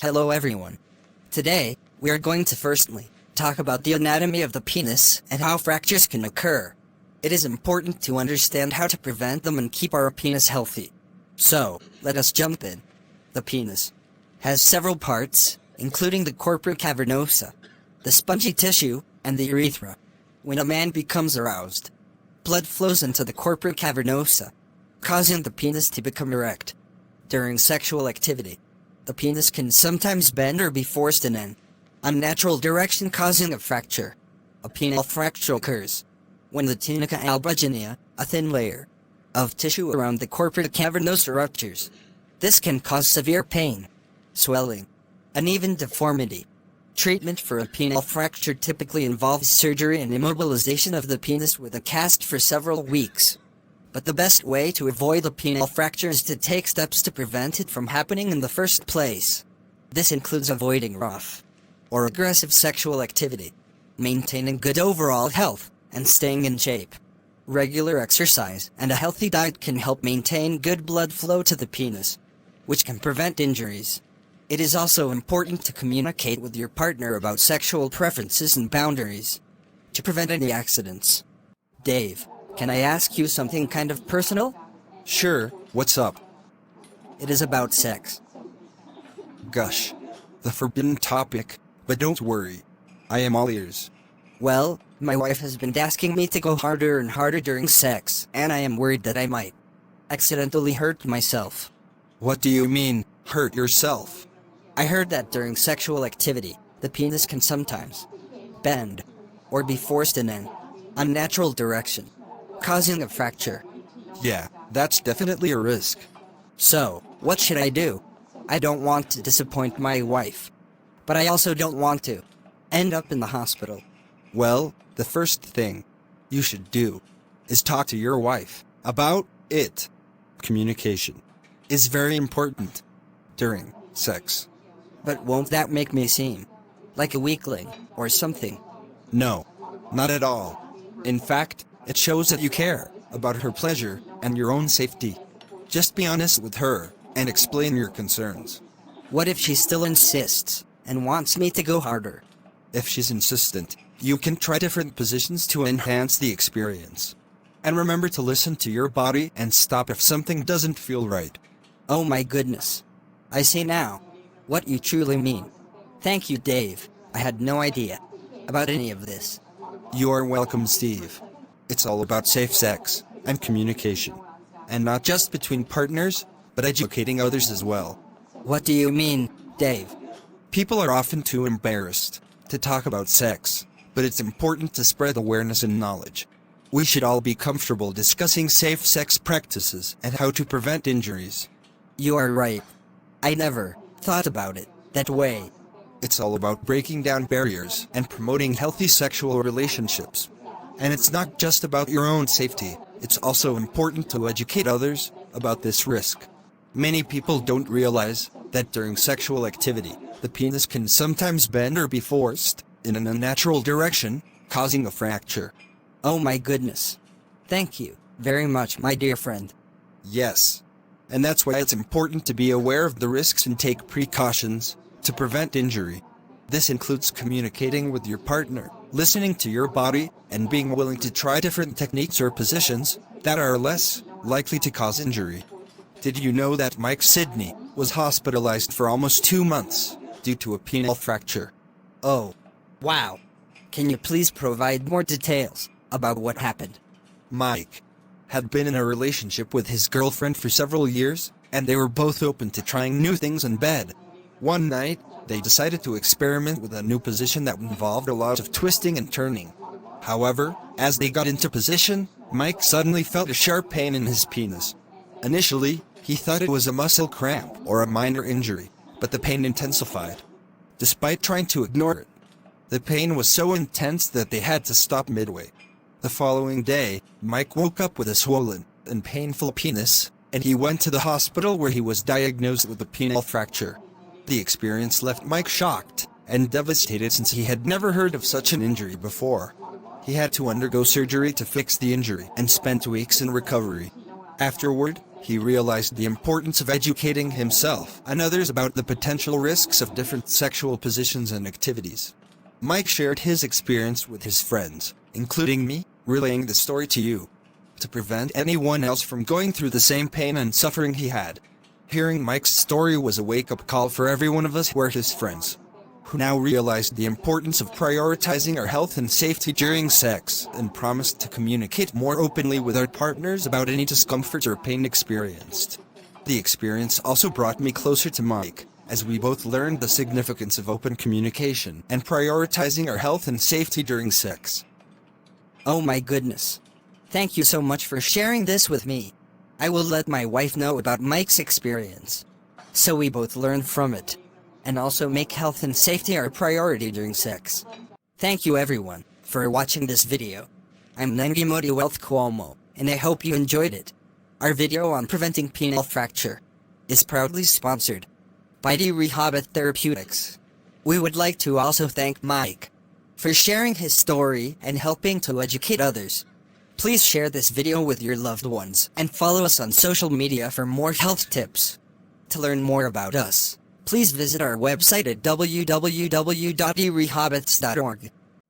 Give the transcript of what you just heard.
Hello everyone. Today, we are going to firstly talk about the anatomy of the penis and how fractures can occur. It is important to understand how to prevent them and keep our penis healthy. So, let us jump in. The penis has several parts, including the corpora cavernosa, the spongy tissue, and the urethra. When a man becomes aroused, blood flows into the corpora cavernosa, causing the penis to become erect. During sexual activity, the penis can sometimes bend or be forced in an unnatural direction, causing a fracture. A penile fracture occurs when the tunica albuginea, a thin layer of tissue around the corpora cavernosa, ruptures. This can cause severe pain, swelling, and even deformity. Treatment for a penile fracture typically involves surgery and immobilization of the penis with a cast for several weeks. But the best way to avoid a penile fracture is to take steps to prevent it from happening in the first place. This includes avoiding rough or aggressive sexual activity, maintaining good overall health, and staying in shape. Regular exercise and a healthy diet can help maintain good blood flow to the penis, which can prevent injuries. It is also important to communicate with your partner about sexual preferences and boundaries to prevent any accidents. Dave, can I ask you something kind of personal? Sure, what's up? It is about sex. Gosh, the forbidden topic, but don't worry. I am all ears. Well, my wife has been asking me to go harder and harder during sex, and I am worried that I might accidentally hurt myself. What do you mean, hurt yourself? I heard that during sexual activity, the penis can sometimes bend or be forced in an unnatural direction, causing a fracture. Yeah, that's definitely a risk. So, what should I do? I don't want to disappoint my wife, but I also don't want to end up in the hospital. Well, the first thing you should do is talk to your wife about it. Communication is very important during sex. But won't that make me seem like a weakling or something? No, not at all. In fact, it shows that you care about her pleasure and your own safety. Just be honest with her and explain your concerns. What if she still insists and wants me to go harder? If she's insistent, you can try different positions to enhance the experience. And remember to listen to your body and stop if something doesn't feel right. Oh my goodness. I see now what you truly mean. Thank you, Dave. I had no idea about any of this. You are welcome, Steve. It's all about safe sex and communication. And not just between partners, but educating others as well. What do you mean, Dave? People are often too embarrassed to talk about sex, but it's important to spread awareness and knowledge. We should all be comfortable discussing safe sex practices and how to prevent injuries. You are right. I never thought about it that way. It's all about breaking down barriers and promoting healthy sexual relationships. And it's not just about your own safety, it's also important to educate others about this risk. Many people don't realize that during sexual activity, the penis can sometimes bend or be forced in an unnatural direction, causing a fracture. Oh my goodness. Thank you very much, my dear friend. Yes. And that's why it's important to be aware of the risks and take precautions to prevent injury. This includes communicating with your partner, listening to your body, and being willing to try different techniques or positions that are less likely to cause injury. Did you know that Mike Sidney was hospitalized for almost 2 months due to a penile fracture? Oh, wow. Can you please provide more details about what happened? Mike had been in a relationship with his girlfriend for several years, and they were both open to trying new things in bed. One night, they decided to experiment with a new position that involved a lot of twisting and turning. However, as they got into position, Mike suddenly felt a sharp pain in his penis. Initially, he thought it was a muscle cramp or a minor injury, but the pain intensified. Despite trying to ignore it, the pain was so intense that they had to stop midway. The following day, Mike woke up with a swollen and painful penis, and he went to the hospital where he was diagnosed with a penile fracture. The experience left Mike shocked and devastated since he had never heard of such an injury before. He had to undergo surgery to fix the injury and spent weeks in recovery. Afterward, He realized the importance of educating himself and others about the potential risks of different sexual positions and activities. Mike shared his experience with his friends, including me, relaying the story to you, to prevent anyone else from going through the same pain and suffering he had. Hearing Mike's story was a wake-up call for every one of us who are his friends, who now realized the importance of prioritizing our health and safety during sex, and promised to communicate more openly with our partners about any discomfort or pain experienced. The experience also brought me closer to Mike, as we both learned the significance of open communication and prioritizing our health and safety during sex. Oh my goodness. Thank you so much for sharing this with me. I will let my wife know about Mike's experience, so we both learn from it, and also make health and safety our priority during sex. Thank you everyone for watching this video. I'm Nangimodi Wealth Cuomo, and I hope you enjoyed it. Our video on preventing penile fracture is proudly sponsored by Rehabilit Therapeutics. We would like to also thank Mike for sharing his story and helping to educate others. Please share this video with your loved ones and follow us on social media for more health tips. To learn more about us, please visit our website at www.rehabilits.org.